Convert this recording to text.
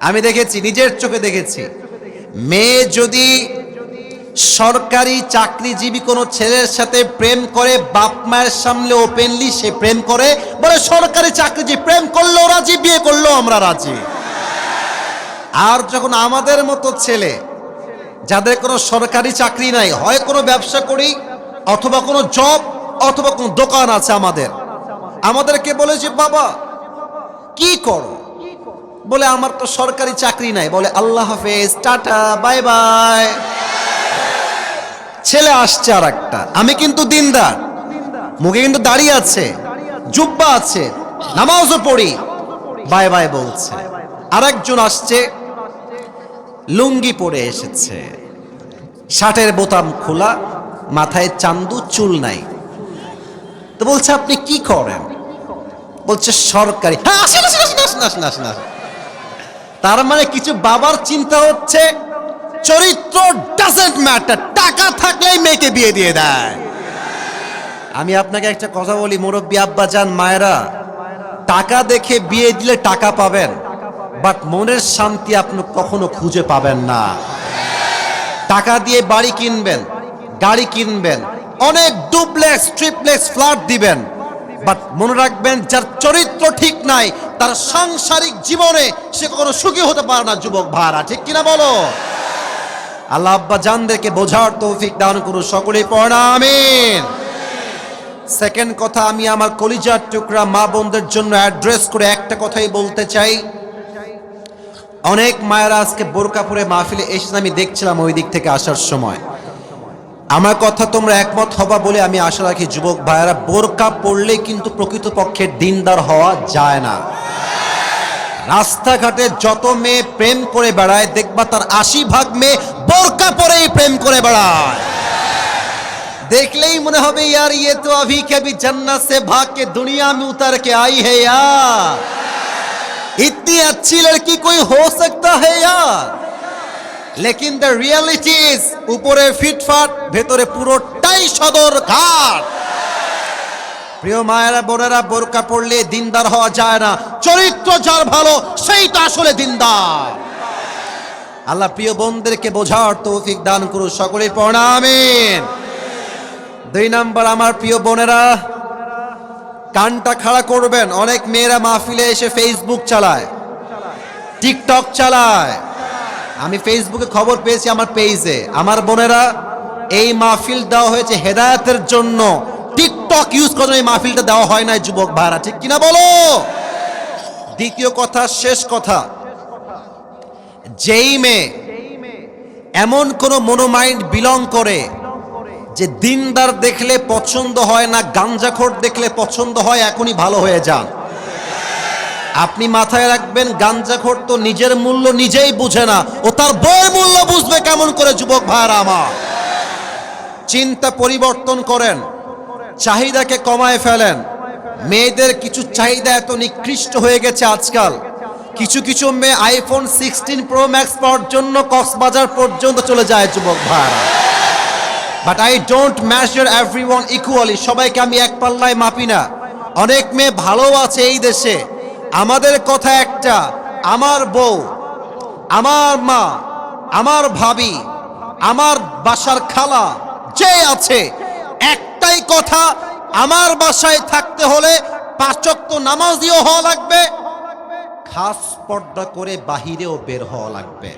আমি দেখেছি, নিজের চোখে দেখেছি, মেয়ে যদি সরকারি চাকরিজীবী কোনো ছেলের সাথে প্রেম করে, বাপ মায়ের সামনে ওপেনলি সে প্রেম করে, বলে সরকারি চাকরিজীবী, প্রেম করলেও রাজি, বিয়ে করলেও আমরা রাজি। আর যখন আমাদের মতো ছেলে যাদের কোনো সরকারি চাকরি নাই, হয় কোনো ব্যবসা করি অথবা কোনো জব অথবা কোনো দোকান আছে আমাদেরকে বলে যে বাবা কি করো, বলে আমার তো সরকারি চাকরি নাই, বলে আল্লাহ হাফেজ, টাটা, বাই বাই। ছেলে আসছে আর একটা, আমি কিন্তু দিনদার, মুখে কিন্তু দাড়ি আছে, জুব্বা আছে, নামাজও পড়ি, বাই বাই বলছে। আরেকজন আসছে, লুঙ্গি পরে এসেছে, শার্টের বোতাম খোলা, মাথায় চান্দু, চুল নাই। তো বলছে আপনি কি করেন? বলছে সরকারি। হ্যাঁ, আসেন আসেন আসেন আসেন আসেন আসেন আসেন। তার মানে কিছু বাবার চিন্তা হচ্ছে চরিত্র ডাজন্ট ম্যাটার, টাকা থাকলেই মেয়েকে বিয়ে দিয়ে দেয়। আমি আপনাকে একটা কথা বলি, মুরব্বী আব্বাজান, মায়েরা, টাকা দেখে বিয়ে দিলে টাকা পাবেন, বাট মনের শান্তি আপনি কখনো খুঁজে পাবেন না। টাকা দিয়ে বাড়ি কিনবেন, গাড়ি কিনবেন, অনেক ডুপ্লেক্স ট্রিপ্লেক্স ফ্ল্যাট দিবেন, বাট মনে রাখবেন যার চরিত্র ঠিক নাই তার সাংসারিক জীবনে সে কখনো সুখী হতে পারে না। যুবক ভাইরা, ঠিক কিনা বলো? আল্লাহ আব্বা জানদেরকে বোঝার তৌফিক দান করুন, সকলেই পড়েন আমিন। সেকেন্ড কথা, আমি আমার কলিজার টুকরা মা বোনদের জন্য অ্যাড্রেস করে একটা কথাই বলতে চাই। অনেক মায়েরা আজকে বোরকা পরে মাহফিলে এসে, আমি দেখছিলাম ওই দিক থেকে আসার সময়। আমার কথা তোমরা একমত হবা বলে আমি আশা রাখি, যুবক ভাইয়েরা, বোরকা পড়লে কিন্তু প্রকৃতপক্ষে দিনদার হওয়া যায় না। রাস্তাঘাটে যত মেয়ে প্রেম করে বেড়ায়, দেখবা তার 80% মেয়ে বোরকা পরেই প্রেম করে বেড়ায়। দেখলেই মনে হবে यार ये तो अभी के भी जन्नत से भाग के दुनिया में उतर के आई है यार, इतनी अच्छी लड़की कोई हो सकता है यार। लेकिन द रियलिटी इज, উপরে ফিটফাট, ভেতরে পুরোটাই সদর ঘাট। প্রিয় মায়েরা, বোনেরা, বোরকা পড়লে দিনদার হওয়া যায় না। চরিত্র যার ভালো সেই তো আসলে দিনদার। আল্লাহ প্রিয় বোনদেরকে বোঝার তৌফিক দান করুন, সকলেই পড়েন আমিন। 2 নাম্বার, আমার প্রিয় বোনেরা, কানটা খাড়া করবেন। অনেক মেয়েরা মাহফিলে এসে ফেসবুক চালায়, টিকটক চালায়। আমি ফেসবুকে খবর পেয়েছি আমার পেজে, আমার বোনেরা, এই মাহফিল দেওয়া হয়েছে হেদায়েতের জন্য, টিকটক ইউজ করে এই মাহফিলটা দেওয়া হয় না। যুবক ভাইরা, ঠিক কিনা বলো? দ্বিতীয় কথা, শেষ কথা, যেই মেয়ে এমন কোন মনোমাইন্ড বিলং করে যে দিনদার দেখলে পছন্দ হয় না, গাঞ্জাখোর দেখলে পছন্দ হয়, এখনই ভালো হয়ে যান। আপনি মাথায় রাখবেন, গাঞ্জাখোর তো নিজের মূল্য নিজেই বুঝে না, ও তার বইয়ের মূল্য বুঝবে কেমন করে? যুবক ভাইরা আমার, চিন্তা পরিবর্তন করেন, চাহিদাকে কমায় ফেলেন। মেয়েদের কিছু চাহিদা এত নিকৃষ্ট হয়ে গেছে আজকাল, কিছু কিছু মেয়ে আইফোন 16 প্রো ম্যাক্স পাওয়ার জন্য কক্সবাজার পর্যন্ত চলে যায়। যুবক ভাইরা, but I don't measure everyone equally, সবাইকে আমি এক পাল্লায় মাপি না। অনেক মেয়ে ভালো আছে এই দেশে। আমাদের কথা একটা, আমার বউ, আমার মা, আমার ভাবি, আমার বাসার খালা যে আছে, একটাই কথা, আমার বাসায় থাকতে হলে 5 ওয়াক্ত নামাজিও হওয়া লাগবে, খাস পর্দা করে বাহিরেও বের হওয়া লাগবে।